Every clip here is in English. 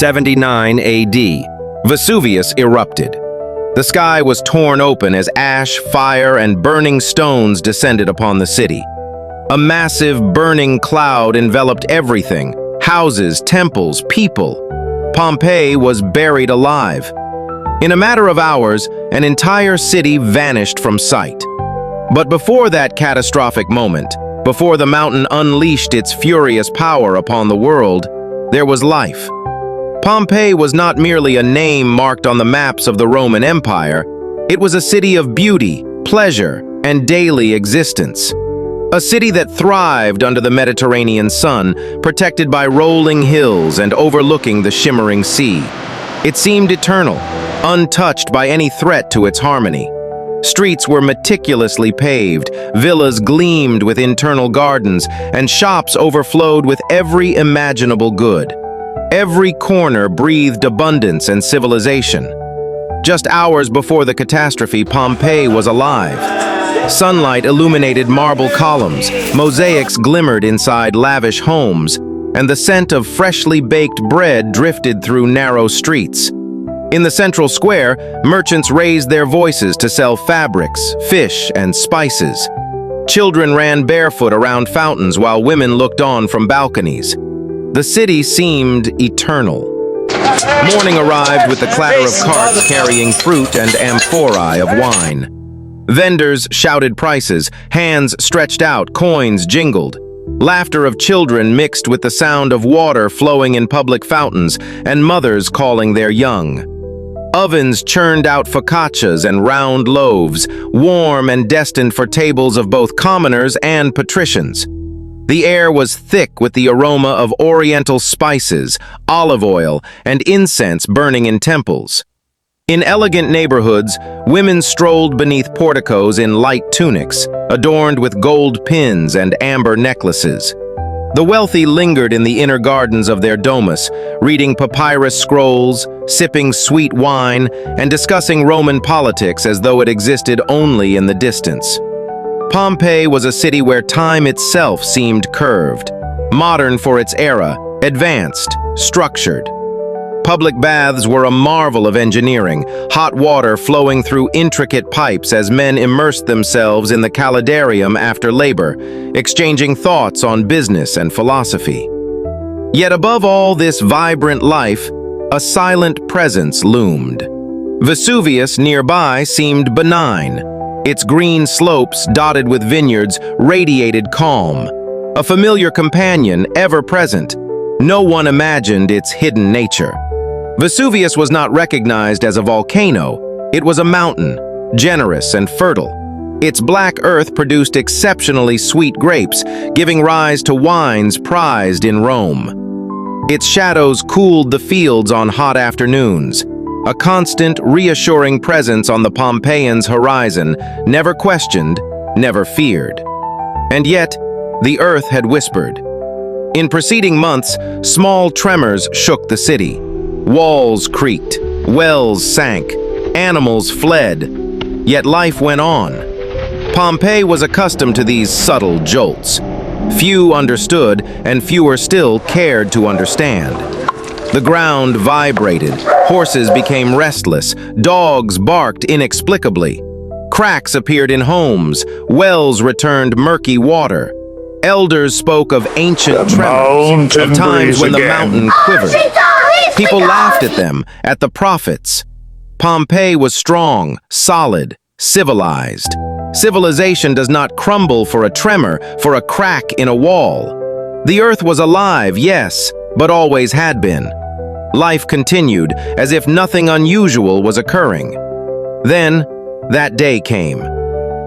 79 AD, Vesuvius erupted. The sky was torn open as ash, fire, and burning stones descended upon the city. A massive, burning cloud enveloped everything: houses, temples, people. Pompeii was buried alive. In a matter of hours, an entire city vanished from sight. But before that catastrophic moment, before the mountain unleashed its furious power upon the world, there was life. Pompeii was not merely a name marked on the maps of the Roman Empire. It was a city of beauty, pleasure, and daily existence. A city that thrived under the Mediterranean sun, protected by rolling hills and overlooking the shimmering sea. It seemed eternal, untouched by any threat to its harmony. Streets were meticulously paved, villas gleamed with internal gardens, and shops overflowed with every imaginable good. Every corner breathed abundance and civilization. Just hours before the catastrophe, Pompeii was alive. Sunlight illuminated marble columns, mosaics glimmered inside lavish homes, and the scent of freshly baked bread drifted through narrow streets. In the central square, merchants raised their voices to sell fabrics, fish, and spices. Children ran barefoot around fountains while women looked on from balconies. The city seemed eternal. Morning arrived with the clatter of carts carrying fruit and amphorae of wine. Vendors shouted prices, hands stretched out, coins jingled. Laughter of children mixed with the sound of water flowing in public fountains and mothers calling their young. Ovens churned out focaccias and round loaves, warm and destined for tables of both commoners and patricians. The air was thick with the aroma of oriental spices, olive oil, and incense burning in temples. In elegant neighborhoods, women strolled beneath porticos in light tunics, adorned with gold pins and amber necklaces. The wealthy lingered in the inner gardens of their domus, reading papyrus scrolls, sipping sweet wine, and discussing Roman politics as though it existed only in the distance. Pompeii was a city where time itself seemed curved, modern for its era, advanced, structured. Public baths were a marvel of engineering, hot water flowing through intricate pipes as men immersed themselves in the calidarium after labor, exchanging thoughts on business and philosophy. Yet above all this vibrant life, a silent presence loomed. Vesuvius nearby seemed benign. Its green slopes, dotted with vineyards, radiated calm. A familiar companion, ever present. No one imagined its hidden nature. Vesuvius was not recognized as a volcano. It was a mountain, generous and fertile. Its black earth produced exceptionally sweet grapes, giving rise to wines prized in Rome. Its shadows cooled the fields on hot afternoons. A constant, reassuring presence on the Pompeians' horizon, never questioned, never feared. And yet, the earth had whispered. In preceding months, small tremors shook the city. Walls creaked, wells sank, animals fled, yet life went on. Pompeii was accustomed to these subtle jolts. Few understood, and fewer still cared to understand. The ground vibrated, horses became restless, dogs barked inexplicably. Cracks appeared in homes, wells returned murky water. Elders spoke of ancient tremors, of times when the mountain quivered. People laughed at them, at the prophets. Pompeii was strong, solid, civilized. Civilization does not crumble for a tremor, for a crack in a wall. The earth was alive, yes, but always had been. Life continued, as if nothing unusual was occurring. Then, that day came.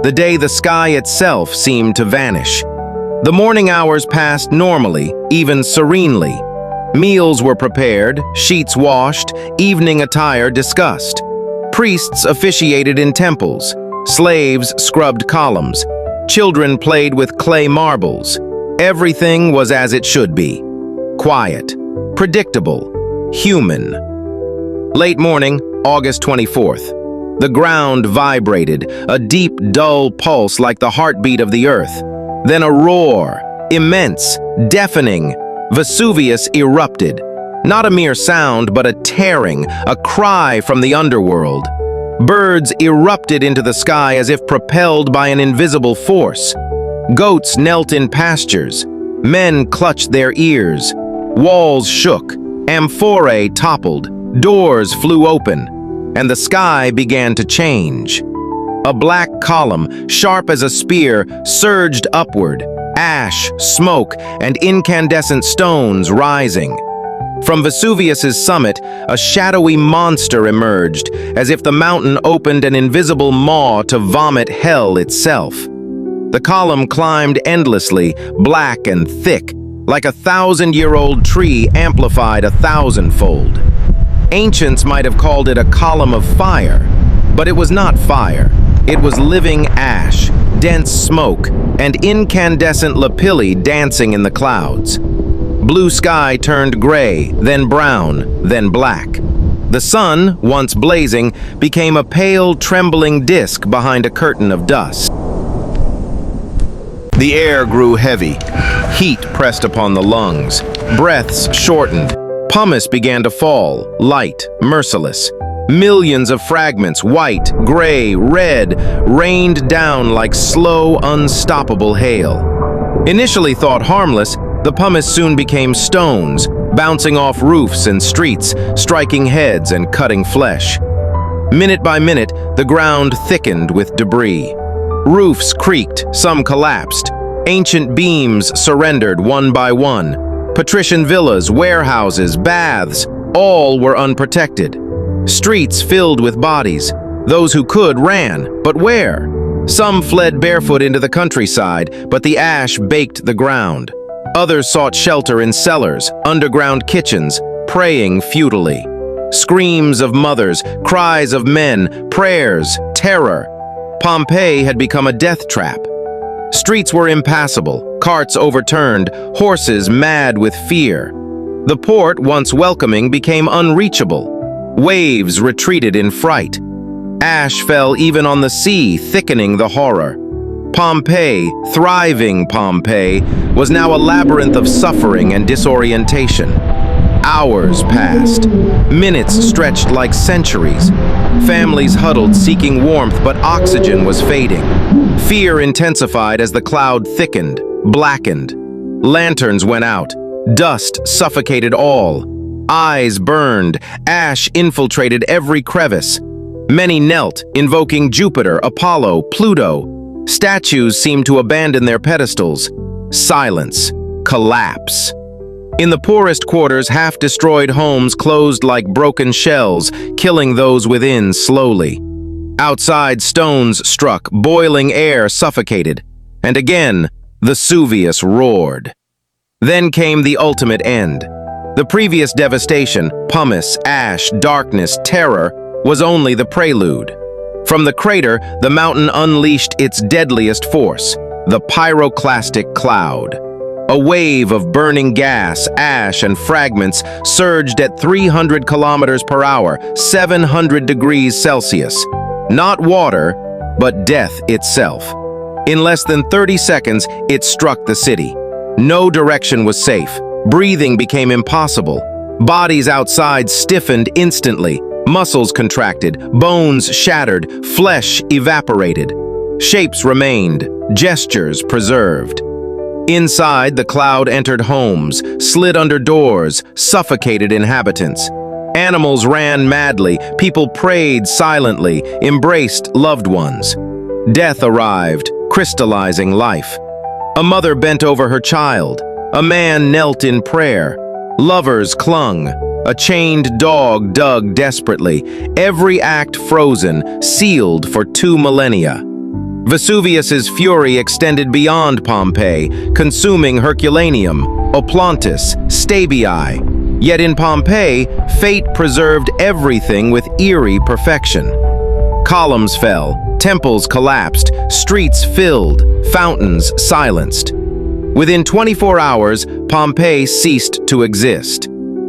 The day the sky itself seemed to vanish. The morning hours passed normally, even serenely. Meals were prepared, sheets washed, evening attire discussed. Priests officiated in temples. Slaves scrubbed columns. Children played with clay marbles. Everything was as it should be. Quiet, predictable, human. Late morning, August 24th. The ground vibrated, a deep, dull pulse like the heartbeat of the earth. Then a roar, immense, deafening. Vesuvius erupted. Not a mere sound, but a tearing, a cry from the underworld. Birds erupted into the sky as if propelled by an invisible force. Goats knelt in pastures. Men clutched their ears. Walls shook. Amphorae toppled. Doors flew open. And the sky began to change. A black column, sharp as a spear, surged upward. Ash, smoke, and incandescent stones rising. From Vesuvius's summit, a shadowy monster emerged, as if the mountain opened an invisible maw to vomit hell itself. The column climbed endlessly, black and thick, like a 1,000-year-old tree amplified 1,000-fold. Ancients might have called it a column of fire, but it was not fire. It was living ash, dense smoke, and incandescent lapilli dancing in the clouds. Blue sky turned gray, then brown, then black. The sun, once blazing, became a pale, trembling disk behind a curtain of dust. The air grew heavy. Heat pressed upon the lungs. Breaths shortened. Pumice began to fall, light, merciless. Millions of fragments, white, gray, red, rained down like slow, unstoppable hail. Initially thought harmless, the pumice soon became stones, bouncing off roofs and streets, striking heads and cutting flesh. Minute by minute, the ground thickened with debris. Roofs creaked, some collapsed. Ancient beams surrendered one by one. Patrician villas, warehouses, baths, all were unprotected. Streets filled with bodies. Those who could ran, but where? Some fled barefoot into the countryside, but the ash baked the ground. Others sought shelter in cellars, underground kitchens, praying futilely. Screams of mothers, cries of men, prayers, terror. Pompeii had become a death trap. Streets were impassable, carts overturned, horses mad with fear. The port, once welcoming, became unreachable. Waves retreated in fright. Ash fell even on the sea, thickening the horror. Pompeii, thriving Pompeii, was now a labyrinth of suffering and disorientation. Hours passed. Minutes stretched like centuries. Families huddled seeking warmth, but oxygen was fading. Fear intensified as the cloud thickened, blackened. Lanterns went out. Dust suffocated all. Eyes burned. Ash infiltrated every crevice. Many knelt, invoking Jupiter, Apollo, Pluto. Statues seemed to abandon their pedestals. Silence. Collapse. In the poorest quarters, half-destroyed homes closed like broken shells, killing those within slowly. Outside, stones struck, boiling air suffocated. And again, Vesuvius roared. Then came the ultimate end. The previous devastation, pumice, ash, darkness, terror, was only the prelude. From the crater, the mountain unleashed its deadliest force, the pyroclastic cloud. A wave of burning gas, ash, and fragments surged at 300 kilometers per hour, 700 degrees Celsius. Not water, but death itself. In less than 30 seconds, it struck the city. No direction was safe. Breathing became impossible. Bodies outside stiffened instantly. Muscles contracted, bones shattered, flesh evaporated. Shapes remained, gestures preserved. Inside, the cloud entered homes, slid under doors, suffocated inhabitants. Animals ran madly, people prayed silently, embraced loved ones. Death arrived, crystallizing life. A mother bent over her child. A man knelt in prayer. Lovers clung. A chained dog dug desperately, every act frozen, sealed for 2 millennia. Vesuvius's fury extended beyond Pompeii, consuming Herculaneum, Oplontis, Stabiae. Yet in Pompeii, fate preserved everything with eerie perfection. Columns fell, temples collapsed, streets filled, fountains silenced. Within 24 hours, Pompeii ceased to exist.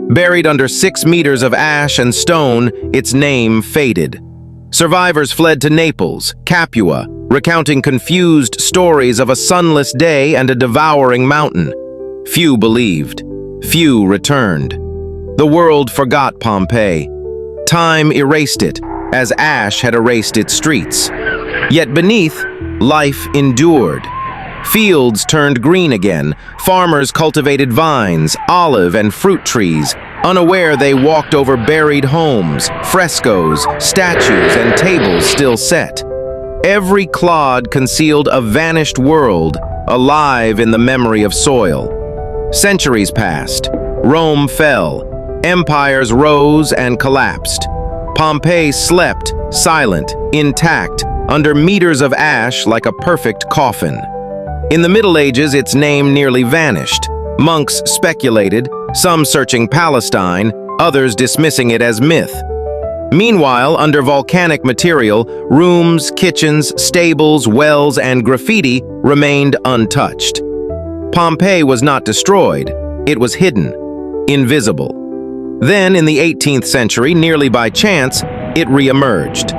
Buried under 6 meters of ash and stone, its name faded. Survivors fled to Naples, Capua, recounting confused stories of a sunless day and a devouring mountain. Few believed. Few returned. The world forgot Pompeii. Time erased it, as ash had erased its streets. Yet beneath, life endured. Fields turned green again, farmers cultivated vines, olive and fruit trees. Unaware they walked over buried homes, frescoes, statues, and tables still set. Every clod concealed a vanished world, alive in the memory of soil. Centuries passed, Rome fell, empires rose and collapsed. Pompeii slept, silent, intact, under meters of ash like a perfect coffin. In the Middle Ages, its name nearly vanished. Monks speculated, some searching Palestine, others dismissing it as myth. Meanwhile, under volcanic material, rooms, kitchens, stables, wells, and graffiti remained untouched. Pompeii was not destroyed, it was hidden, invisible. Then, in the 18th century, nearly by chance, it re-emerged.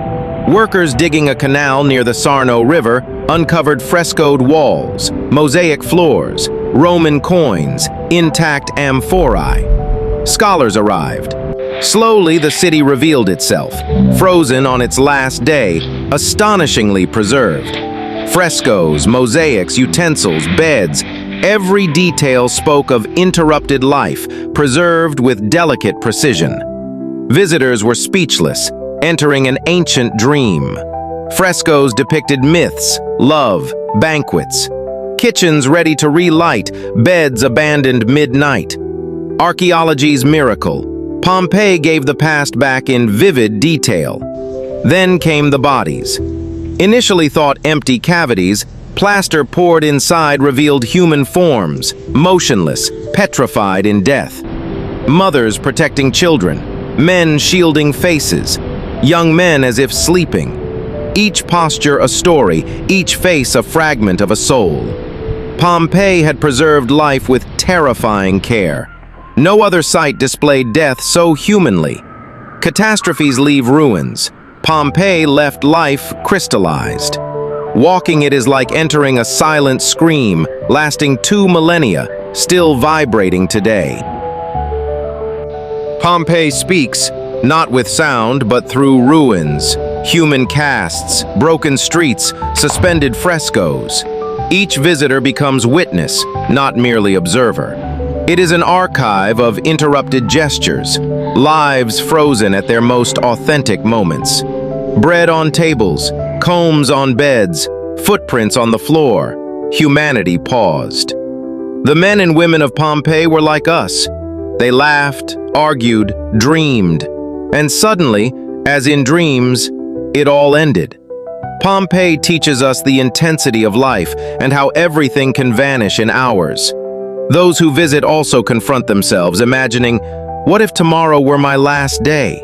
Workers digging a canal near the Sarno River uncovered frescoed walls, mosaic floors, Roman coins, intact amphorae. Scholars arrived. Slowly, the city revealed itself, frozen on its last day, astonishingly preserved. Frescoes, mosaics, utensils, beds, every detail spoke of interrupted life, preserved with delicate precision. Visitors were speechless, entering an ancient dream. Frescoes depicted myths, love, banquets. Kitchens ready to relight, beds abandoned midnight. Archaeology's miracle. Pompeii gave the past back in vivid detail. Then came the bodies. Initially thought empty cavities, plaster poured inside revealed human forms, motionless, petrified in death. Mothers protecting children, men shielding faces, young men as if sleeping. Each posture a story, each face a fragment of a soul. Pompeii had preserved life with terrifying care. No other site displayed death so humanly. Catastrophes leave ruins. Pompeii left life crystallized. Walking it is like entering a silent scream, lasting 2 millennia, still vibrating today. Pompeii speaks, not with sound, but through ruins, human casts, broken streets, suspended frescoes. Each visitor becomes witness, not merely observer. It is an archive of interrupted gestures, lives frozen at their most authentic moments. Bread on tables, combs on beds, footprints on the floor, humanity paused. The men and women of Pompeii were like us. They laughed, argued, dreamed, and suddenly, as in dreams, it all ended. Pompeii teaches us the intensity of life and how everything can vanish in hours. Those who visit also confront themselves, imagining, what if tomorrow were my last day?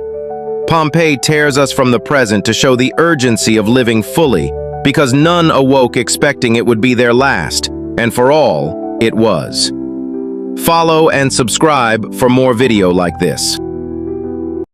Pompeii tears us from the present to show the urgency of living fully, because none awoke expecting it would be their last, and for all, it was. Follow and subscribe for more video like this.